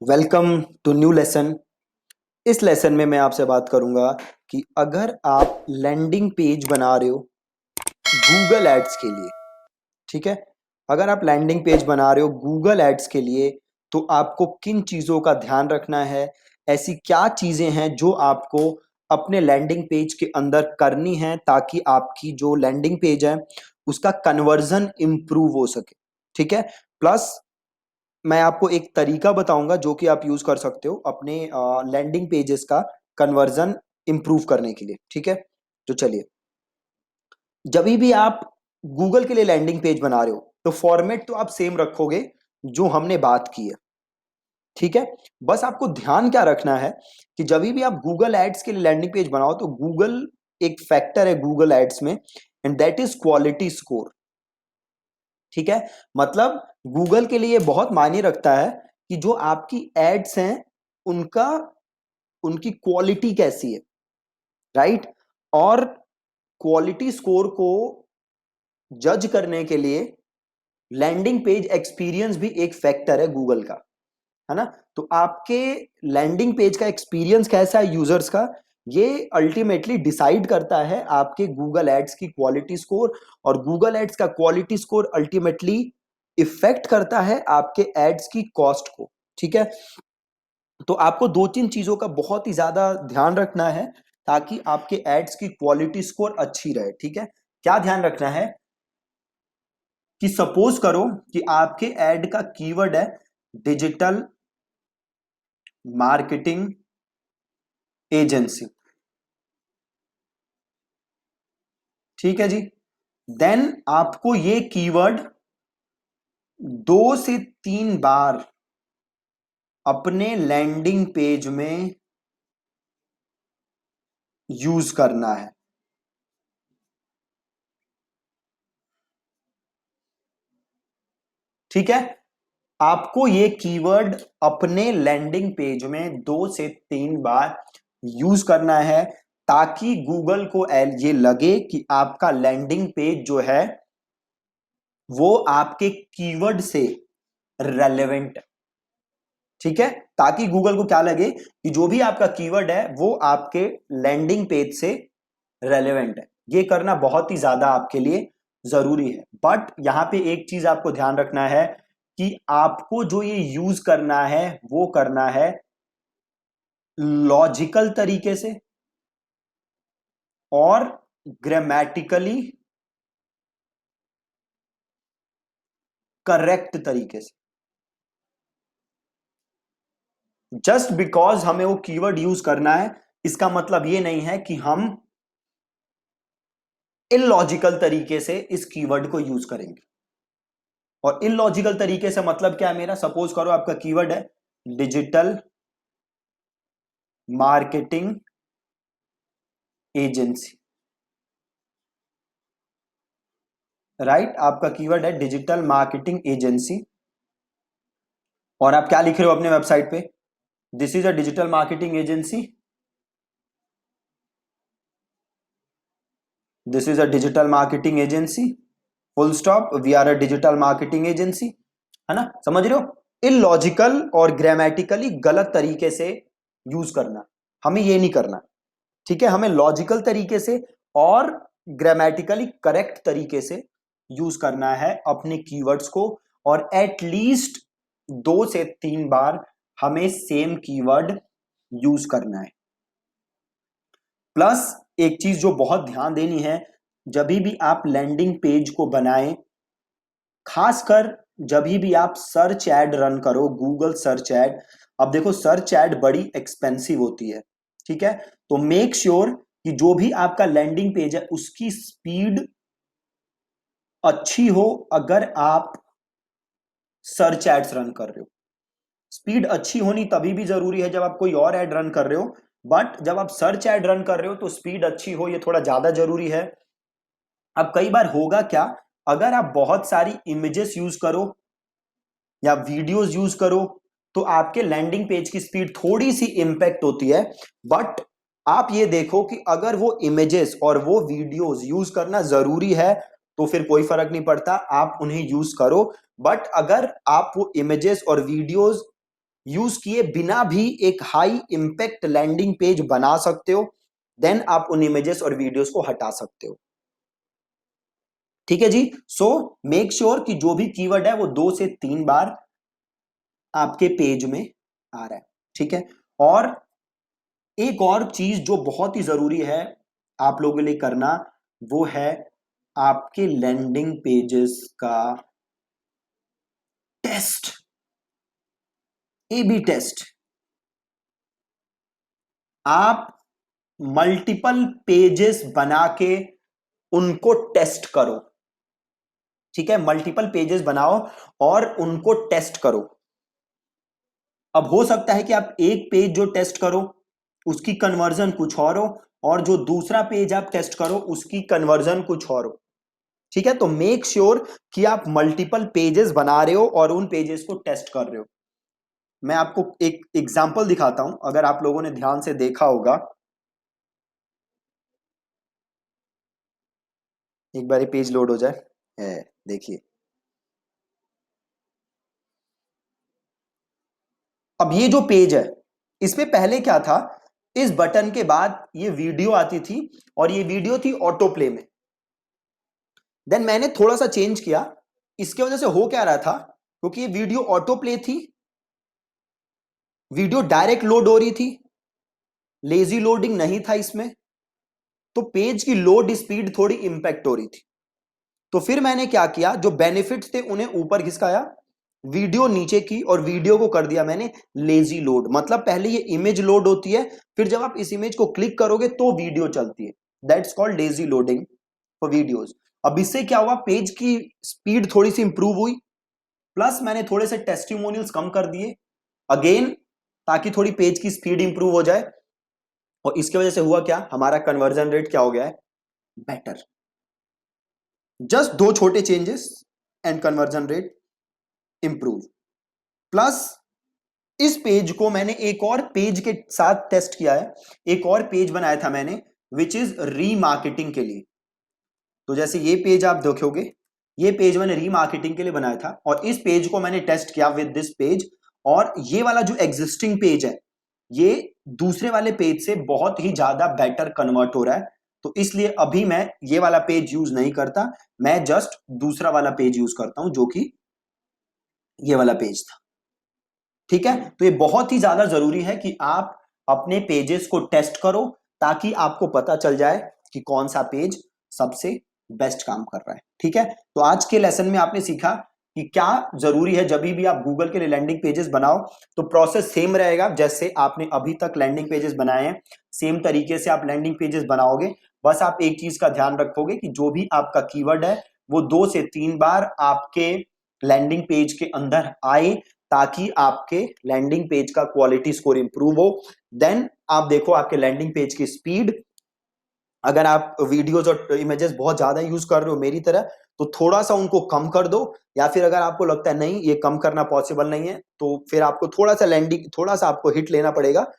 Welcome to new lesson. इस lesson में मैं आपसे बात करूंगा कि अगर आप लैंडिंग पेज बना रहे हो गूगल एड्स के लिए, ठीक है। अगर आप लैंडिंग पेज बना रहे हो गूगल एड्स के लिए तो आपको किन चीज़ों का ध्यान रखना है, ऐसी क्या चीज़ें हैं जो आपको अपने लैंडिंग पेज के अंदर करनी है ताकि आपकी जो लैंडिंग पेज है उसका कन्वर्जन इंप्रूव हो सके, ठीक है। प्लस मैं आपको एक तरीका बताऊंगा जो कि आप यूज कर सकते हो अपने लैंडिंग पेजेस का कन्वर्जन इंप्रूव करने के लिए, ठीक है। तो चलिए, जब भी आप गूगल के लिए लैंडिंग पेज बना रहे हो तो फॉर्मेट तो आप सेम रखोगे जो हमने बात की है, ठीक है। बस आपको ध्यान क्या रखना है कि जब भी आप गूगल एड्स के लिए लैंडिंग पेज बनाओ तो गूगल एक फैक्टर है गूगल एड्स में, and that is quality score, ठीक है। मतलब गूगल के लिए बहुत मायने रखता है कि जो आपकी एड्स हैं उनका उनकी क्वालिटी कैसी है, राइट। और क्वालिटी स्कोर को जज करने के लिए लैंडिंग पेज एक्सपीरियंस भी एक फैक्टर है गूगल का, है ना। तो आपके लैंडिंग पेज का एक्सपीरियंस कैसा है यूजर्स का, ये अल्टीमेटली डिसाइड करता है आपके गूगल एड्स की क्वालिटी स्कोर, और गूगल एड्स का क्वालिटी स्कोर अल्टीमेटली इफेक्ट करता है आपके एड्स की कॉस्ट को, ठीक है। तो आपको दो तीन चीजों का बहुत ही ज्यादा ध्यान रखना है ताकि आपके एड्स की क्वालिटी स्कोर अच्छी रहे, ठीक है। क्या ध्यान रखना है कि सपोज करो कि आपके एड का कीवर्ड है डिजिटल मार्केटिंग एजेंसी, ठीक है जी। देन आपको ये कीवर्ड 2 से 3 बार अपने लैंडिंग पेज में यूज करना है, ठीक है। आपको ये कीवर्ड अपने लैंडिंग पेज में 2 से 3 बार यूज करना है ताकि गूगल को ये लगे कि आपका लैंडिंग पेज जो है वो आपके कीवर्ड से रेलेवेंट है, ठीक है। ताकि गूगल को क्या लगे कि जो भी आपका कीवर्ड है वो आपके लैंडिंग पेज से रेलेवेंट है। ये करना बहुत ही ज्यादा आपके लिए जरूरी है। बट यहां पे एक चीज आपको ध्यान रखना है कि आपको जो ये यूज करना है वो करना है लॉजिकल तरीके से और ग्रामेटिकली करेक्ट तरीके से। जस्ट बिकॉज हमें वो कीवर्ड यूज करना है इसका मतलब ये नहीं है कि हम इलॉजिकल तरीके से इस कीवर्ड को यूज करेंगे। और इलॉजिकल तरीके से मतलब क्या है मेरा, सपोज करो आपका कीवर्ड है डिजिटल मार्केटिंग एजेंसी, राइट। आपका कीवर्ड है डिजिटल मार्केटिंग एजेंसी और आप क्या लिख रहे हो अपने वेबसाइट पे, this is a digital marketing agency, this is a digital marketing agency, full stop, we are a digital marketing agency, है ना। समझ रहे हो, इलॉजिकल और ग्रामेटिकली गलत तरीके से यूज करना, हमें ये नहीं करना, ठीक है। हमें लॉजिकल तरीके से और ग्रामेटिकली करेक्ट तरीके से यूज करना है अपने कीवर्ड्स को, और एटलीस्ट 2 से 3 बार हमें सेम कीवर्ड यूज करना है। प्लस एक चीज जो बहुत ध्यान देनी है, जब भी आप लैंडिंग पेज को बनाएं, खासकर जब भी आप सर्च एड रन करो, गूगल सर्च एड। अब देखो सर्च एड बड़ी एक्सपेंसिव होती है, ठीक है। तो मेक श्योर कि जो भी आपका लैंडिंग पेज है उसकी स्पीड अच्छी हो। अगर आप सर्च एड्स रन कर रहे हो, स्पीड अच्छी होनी तभी भी जरूरी है जब आप कोई और एड रन कर रहे हो, बट जब आप सर्च एड रन कर रहे हो तो स्पीड अच्छी हो, ये थोड़ा ज्यादा जरूरी है। अब कई बार होगा क्या, अगर आप बहुत सारी इमेजेस यूज करो या वीडियोस यूज करो तो आपके लैंडिंग पेज की स्पीड थोड़ी सी इंपैक्ट होती है। बट आप ये देखो कि अगर वो इमेजेस और वो वीडियोस यूज करना जरूरी है तो फिर कोई फर्क नहीं पड़ता, आप उन्हें यूज करो। बट अगर आप वो इमेजेस और वीडियोस यूज किए बिना भी एक हाई इंपैक्ट लैंडिंग पेज बना सकते हो। देन आप उन इमेजेस और वीडियोस को हटा सकते हो। ठीक है जी। सो मेक श्योर कि जो भी कीवर्ड है वो 2 से 3 बार आपके पेज में आ रहा है। ठीक है। और एक और चीज जो बहुत ही जरूरी है आप लोगों के लिए करना, वो है आपके लैंडिंग पेजेस का टेस्ट, A/B टेस्ट। आप मल्टीपल पेजेस बना के उनको टेस्ट करो। ठीक है, मल्टीपल पेजेस बनाओ और उनको टेस्ट करो। अब हो सकता है कि आप एक पेज जो टेस्ट करो उसकी कन्वर्जन कुछ और हो, और जो दूसरा पेज आप टेस्ट करो उसकी कन्वर्जन कुछ और हो। ठीक है, तो मेक श्योर कि आप मल्टीपल पेजेस बना रहे हो और उन पेजेस को टेस्ट कर रहे हो। मैं आपको एक एग्जांपल दिखाता हूं, अगर आप लोगों ने ध्यान से देखा होगा। एक बार पेज लोड हो जाए, है देखिए। अब ये जो पेज है इसमें पहले क्या था, इस बटन के बाद ये वीडियो आती थी और ये वीडियो थी ऑटो प्ले में। देन मैंने थोड़ा सा चेंज किया। इसके वजह से हो क्या रहा था, क्योंकि ये वीडियो ऑटो प्ले थी, वीडियो डायरेक्ट लोड हो रही थी, लेजी लोडिंग नहीं था इसमें, तो पेज की लोड स्पीड थोड़ी इंपैक्ट हो रही थी। तो फिर मैंने क्या किया, जो बेनिफिट्स थे उन्हें ऊपर खिसकाया, वीडियो नीचे की, और वीडियो को कर दिया मैंने लेजी लोड। मतलब पहले ये इमेज लोड होती है, फिर जब आप इस इमेज को क्लिक करोगे तो वीडियो चलती है। That's called lazy loading for videos. अब इससे क्या हुआ, पेज की स्पीड थोड़ी सी इंप्रूव हुई, प्लस मैंने थोड़े से टेस्टिमोनियल्स कम कर दिए अगेन, ताकि थोड़ी पेज की स्पीड इंप्रूव हो जाए। और इसकी वजह से हुआ क्या, हमारा कन्वर्जन रेट क्या हो गया है, बेटर। जस्ट 2 छोटे changes and conversion rate improve. Plus इस पेज को मैंने एक और पेज के साथ टेस्ट किया है, एक और पेज बनाया था मैंने, विच इज रीमार्केटिंग के लिए। तो जैसे ये पेज आप देखोगे, ये पेज मैंने रीमार्केटिंग के लिए बनाया था, और इस पेज को मैंने टेस्ट किया विद दिस पेज। और ये वाला जो एग्जिस्टिंग पेज है, ये दूसरे वाले पेज से बहुत ही ज्यादा बेटर कन्वर्ट हो रहा है। तो इसलिए अभी मैं ये वाला पेज यूज नहीं करता, मैं जस्ट दूसरा वाला पेज यूज करता हूं, जो कि ये वाला पेज था। ठीक है, तो ये बहुत ही ज्यादा जरूरी है कि आप अपने पेजेस को टेस्ट करो, ताकि आपको पता चल जाए कि कौन सा पेज सबसे बेस्ट काम कर रहा है। ठीक है, तो आज के लेसन में आपने सीखा कि क्या जरूरी है, जब भी आप गूगल के लिए लैंडिंग पेजेस बनाओ तो प्रोसेस सेम रहेगा जैसे आपने अभी तक लैंडिंग पेजेस बनाए हैं, सेम तरीके से आप लैंडिंग पेजेस बनाओगे। बस आप एक चीज का ध्यान रखोगे कि जो भी आपका कीवर्ड है वो 2 से 3 बार आपके लैंडिंग पेज के अंदर आए, ताकि आपके लैंडिंग पेज का क्वालिटी स्कोर इंप्रूव हो। देन आप देखो आपके लैंडिंग पेज की स्पीड, अगर आप वीडियोस और इमेजेस बहुत ज्यादा यूज कर रहे हो मेरी तरह, तो थोड़ा सा उनको कम कर दो, या फिर अगर आपको लगता है नहीं ये कम करना पॉसिबल नहीं है, तो फिर आपको थोड़ा सा लैंडिंग, थोड़ा सा आपको हिट लेना पड़ेगा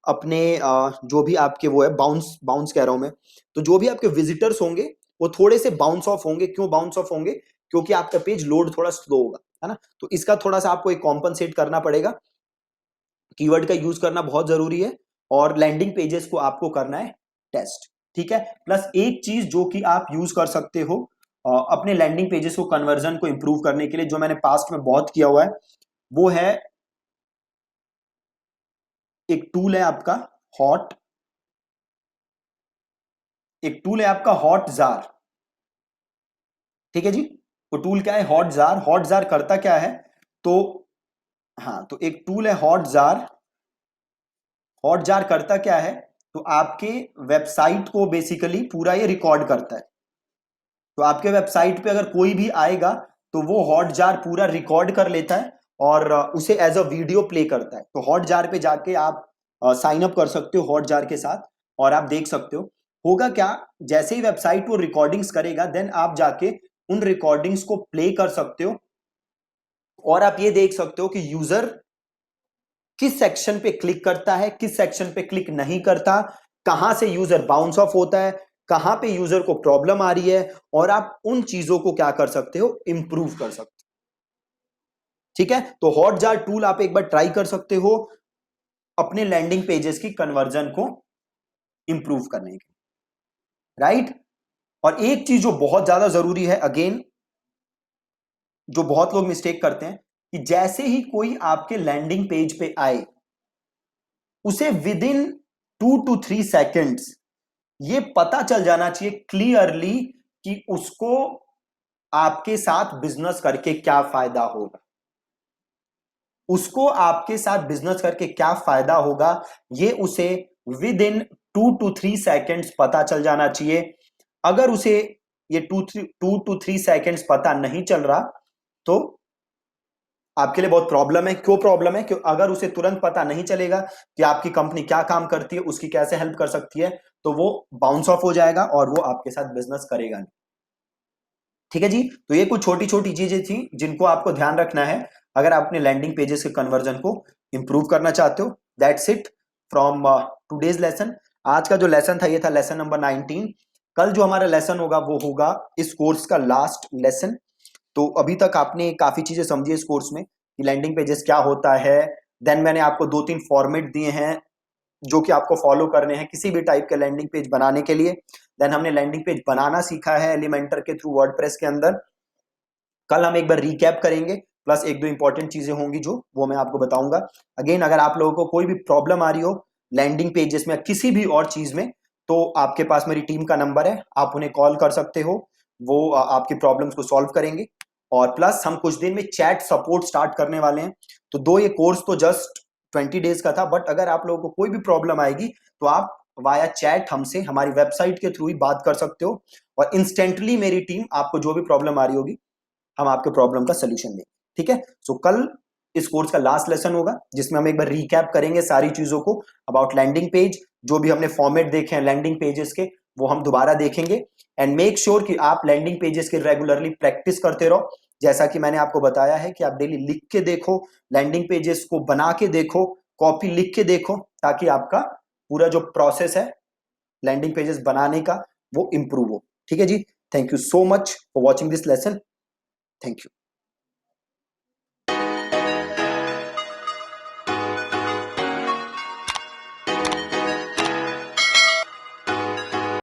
अपने जो भी आपके वो है, बाउंस बाउंस कह रहा हूं मैं, तो जो भी आपके विजिटर्स होंगे वो थोड़े से बाउंस ऑफ होंगे। क्यों बाउंस ऑफ होंगे, क्योंकि आपका पेज लोड थोड़ा स्लो होगा, है ना। तो इसका थोड़ा सा आपको एक कॉम्पनसेट करना पड़ेगा। कीवर्ड का यूज करना बहुत जरूरी है, और लैंडिंग पेजेस को आपको करना है टेस्ट। ठीक है, प्लस एक चीज जो कि आप यूज कर सकते हो अपने लैंडिंग पेजेस को कन्वर्जन को इंप्रूव करने के लिए, जो मैंने पास्ट में बहुत किया हुआ है, वो है एक टूल है आपका हॉट, एक टूल है आपका हॉट जार। ठीक है जी, वो टूल क्या है, हॉट जार। हॉट जार करता क्या है, तो हाँ, तो एक टूल है हॉट जार। हॉट जार करता क्या है, तो आपके वेबसाइट को बेसिकली पूरा ये रिकॉर्ड करता है। तो आपके वेबसाइट पे अगर कोई भी आएगा तो वो हॉट जार पूरा रिकॉर्ड कर लेता है और उसे एज अ वीडियो प्ले करता है। तो हॉट जार पे जाके आप साइन अप कर सकते हो हॉट जार के साथ, और आप देख सकते हो होगा क्या, जैसे ही वेबसाइट वो रिकॉर्डिंग्स करेगा, देन आप जाके उन रिकॉर्डिंग्स को प्ले कर सकते हो, और आप ये देख सकते हो कि यूजर किस सेक्शन पे क्लिक करता है, किस सेक्शन पे क्लिक नहीं करता, कहां से यूजर बाउंस ऑफ होता है, कहां पे यूजर को प्रॉब्लम आ रही है, और आप उन चीजों को क्या कर सकते हो, इंप्रूव कर सकते हो। ठीक है, तो हॉटजार टूल आप एक बार ट्राई कर सकते हो अपने लैंडिंग पेजेस की कन्वर्जन को इंप्रूव करने के, राइट। और एक चीज जो बहुत ज्यादा जरूरी है, अगेन जो बहुत लोग मिस्टेक करते हैं, कि जैसे ही कोई आपके लैंडिंग पेज पे आए उसे विद इन 2 to 3 सेकेंड्स ये पता चल जाना चाहिए क्लियरली कि उसको आपके साथ बिजनेस करके क्या फायदा होगा, उसको आपके साथ बिजनेस करके क्या फायदा होगा, ये उसे विद इन 2 to 3 सेकेंड्स पता चल जाना चाहिए। अगर उसे ये 2 to 3 सेकेंड्स पता नहीं चल रहा तो आपके लिए बहुत प्रॉब्लम है। क्यों प्रॉब्लम है? क्यों अगर उसे तुरंत पता नहीं चलेगा कि आपकी कंपनी क्या काम करती है, उसकी कैसे हेल्प कर सकती है, तो वो बाउंस ऑफ हो जाएगा और वो आपके साथ बिजनेस करेगा नहीं। ठीक है जी, तो ये कुछ छोटी छोटी चीजें थी जिनको आपको ध्यान रखना है अगर आप अपने लैंडिंग पेजेस के कन्वर्जन को इंप्रूव करना चाहते हो। That's it from today's lesson. आज का जो लेसन था ये था लेसन नंबर 19। कल जो हमारा लेसन होगा वो होगा इस कोर्स का लास्ट लेसन। तो अभी तक आपने काफी चीजें समझी इस कोर्स में कि लैंडिंग पेजेस क्या होता है। देन मैंने आपको 2-3 फॉर्मेट दिए हैं जो कि आपको फॉलो करने हैं किसी भी टाइप के लैंडिंग पेज बनाने के लिए। देन हमने लैंडिंग पेज बनाना सीखा है एलिमेंटर के थ्रू वर्डप्रेस के अंदर। कल हम एक बार रिकैप करेंगे, प्लस एक दो इंपॉर्टेंट चीजें होंगी जो वो मैं आपको बताऊंगा। अगेन अगर आप लोगों को कोई भी प्रॉब्लम आ रही हो लैंडिंग पेजेस में किसी भी और चीज में, तो आपके पास मेरी टीम का नंबर है, आप उन्हें कॉल कर सकते हो, वो आपकी प्रॉब्लम्स को सॉल्व करेंगे। और प्लस हम कुछ दिन में चैट सपोर्ट स्टार्ट करने वाले हैं। तो दो ये कोर्स तो जस्ट 20 डेज का था, बट अगर आप लोगों को कोई भी प्रॉब्लम आएगी तो आप वाया चैट हमसे हमारी वेबसाइट के थ्रू ही बात कर सकते हो, और इंस्टेंटली मेरी टीम आपको जो भी प्रॉब्लम आ रही होगी हम आपके प्रॉब्लम का सोल्यूशन देंगे। ठीक है, सो कल इस कोर्स का लास्ट लेसन होगा जिसमें हम एक बार रिकैप करेंगे सारी चीजों को अबाउट लैंडिंग पेज। जो भी हमने फॉर्मेट देखे हैं लैंडिंग पेजेस के वो हम दोबारा देखेंगे। एंड मेक श्योर कि आप लैंडिंग पेजेस की रेगुलरली प्रैक्टिस करते रहो। जैसा कि मैंने आपको बताया है कि आप डेली लिख के देखो, लैंडिंग पेजेस को बना के देखो, कॉपी लिख के देखो, ताकि आपका पूरा जो प्रोसेस है लैंडिंग पेजेस बनाने का वो इंप्रूव हो। ठीक है जी, thank you so much for watching this lesson. Thank you.